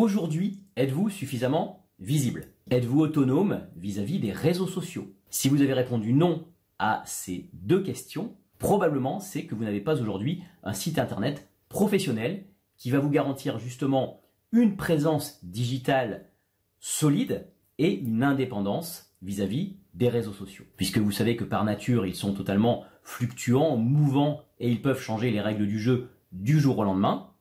Aujourd'hui, êtes-vous suffisamment visible? Êtes-vous autonome vis-à-vis des réseaux sociaux? Si vous avez répondu non à ces deux questions, probablement c'est que vous n'avez pas aujourd'hui un site internet professionnel qui va vous garantir justement une présence digitale solide et une indépendance vis-à-vis des réseaux sociaux. Puisque vous savez que par nature, ils sont totalement fluctuants, mouvants et ils peuvent changer les règles du jeu du jour au lendemain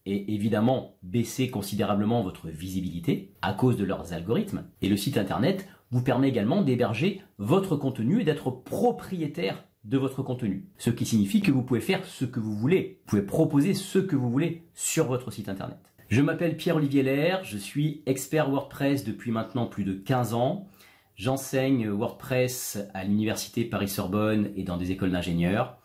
et évidemment baisser considérablement votre visibilité à cause de leurs algorithmes. Et le site internet vous permet également d'héberger votre contenu et d'être propriétaire de votre contenu. Ce qui signifie que vous pouvez faire ce que vous voulez. Vous pouvez proposer ce que vous voulez sur votre site internet. Je m'appelle Pierre-Olivier Lair, je suis expert WordPress depuis maintenant plus de 15 ans. J'enseigne WordPress à l'université Paris-Sorbonne et dans des écoles d'ingénieurs.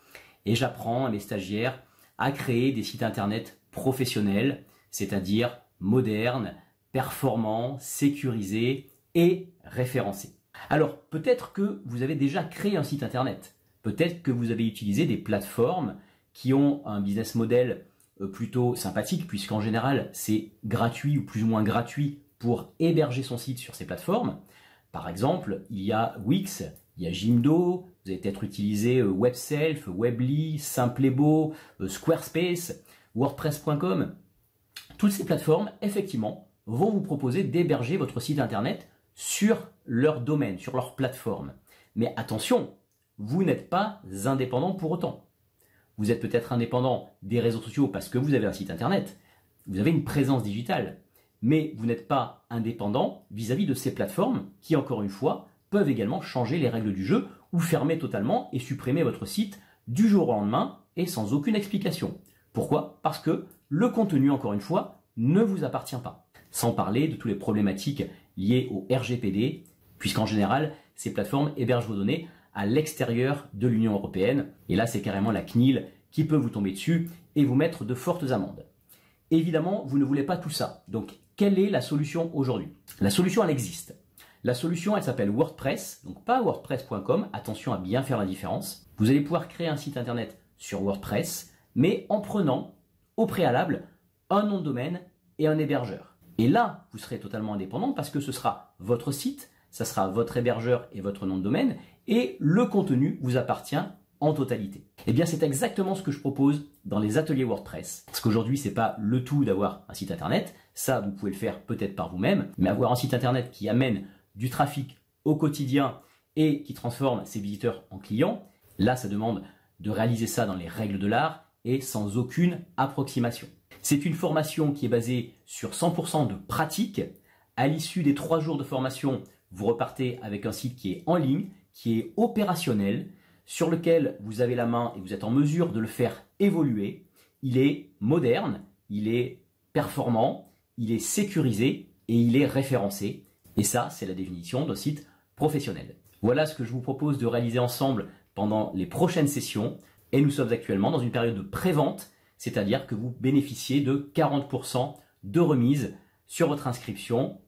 Et j'apprends à mes stagiaires à créer des sites internet professionnels, c'est-à-dire modernes, performants, sécurisés et référencés. Alors peut-être que vous avez déjà créé un site internet. Peut-être que vous avez utilisé des plateformes qui ont un business model plutôt sympathique, puisqu'en général, c'est gratuit ou plus ou moins gratuit pour héberger son site sur ces plateformes. Par exemple, il y a Wix, il y a Jimdo, vous avez peut-être utilisé Webself, Weebly, Simplebo, Squarespace, WordPress.com. Toutes ces plateformes, effectivement, vont vous proposer d'héberger votre site internet sur leur domaine, sur leur plateforme. Mais attention, vous n'êtes pas indépendant pour autant. Vous êtes peut-être indépendant des réseaux sociaux parce que vous avez un site internet, vous avez une présence digitale, mais vous n'êtes pas indépendant vis-à-vis de ces plateformes qui, encore une fois, peuvent également changer les règles du jeu ou fermer totalement et supprimer votre site du jour au lendemain et sans aucune explication. Pourquoi? Parce que le contenu, encore une fois, ne vous appartient pas. Sans parler de toutes les problématiques liées au RGPD, puisqu'en général, ces plateformes hébergent vos données à l'extérieur de l'Union européenne. Et là, c'est carrément la CNIL qui peut vous tomber dessus et vous mettre de fortes amendes. Évidemment, vous ne voulez pas tout ça. Donc, quelle est la solution aujourd'hui? La solution, elle existe. La solution, elle s'appelle WordPress, donc pas WordPress.com. Attention à bien faire la différence. Vous allez pouvoir créer un site internet sur WordPress, mais en prenant au préalable un nom de domaine et un hébergeur. Et là, vous serez totalement indépendant parce que ce sera votre site, ça sera votre hébergeur et votre nom de domaine, et le contenu vous appartient en totalité. Eh bien, c'est exactement ce que je propose dans les ateliers WordPress. Parce qu'aujourd'hui, c'est pas le tout d'avoir un site internet. Ça, vous pouvez le faire peut-être par vous-même, mais avoir un site internet qui amène du trafic au quotidien et qui transforme ses visiteurs en clients, là, ça demande de réaliser ça dans les règles de l'art et sans aucune approximation. C'est une formation qui est basée sur 100% de pratique. À l'issue des 3 jours de formation, vous repartez avec un site qui est en ligne, qui est opérationnel, sur lequel vous avez la main et vous êtes en mesure de le faire évoluer. Il est moderne, il est performant, il est sécurisé et il est référencé. Et ça, c'est la définition d'un site professionnel. Voilà ce que je vous propose de réaliser ensemble pendant les prochaines sessions. Et nous sommes actuellement dans une période de pré-vente, c'est-à-dire que vous bénéficiez de 40% de remise sur votre inscription.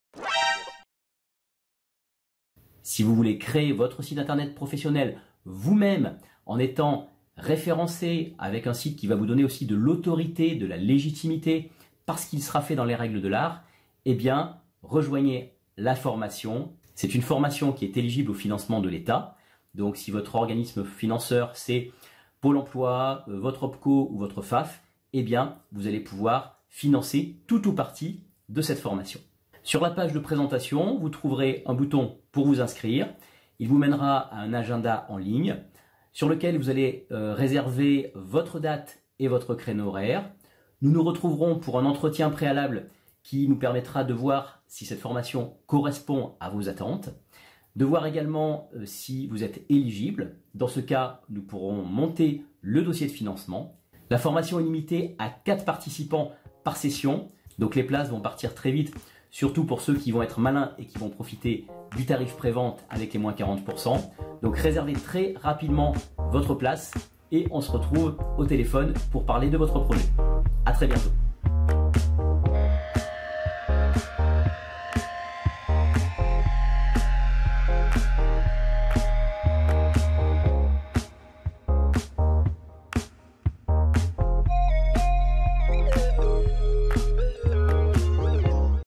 Si vous voulez créer votre site internet professionnel vous-même en étant référencé avec un site qui va vous donner aussi de l'autorité, de la légitimité parce qu'il sera fait dans les règles de l'art, eh bien, rejoignez la formation. C'est une formation qui est éligible au financement de l'État. Donc, si votre organisme financeur, c'est Pôle emploi, votre OPCO ou votre FAF, eh bien, vous allez pouvoir financer tout ou partie de cette formation. Sur la page de présentation, vous trouverez un bouton pour vous inscrire. Il vous mènera à un agenda en ligne sur lequel vous allez réserver votre date et votre créneau horaire. Nous nous retrouverons pour un entretien préalable qui nous permettra de voir si cette formation correspond à vos attentes, de voir également si vous êtes éligible. Dans ce cas, nous pourrons monter le dossier de financement. La formation est limitée à 4 participants par session, donc les places vont partir très vite, surtout pour ceux qui vont être malins et qui vont profiter du tarif pré-vente avec les moins 40%. Donc réservez très rapidement votre place et on se retrouve au téléphone pour parler de votre projet. À très bientôt.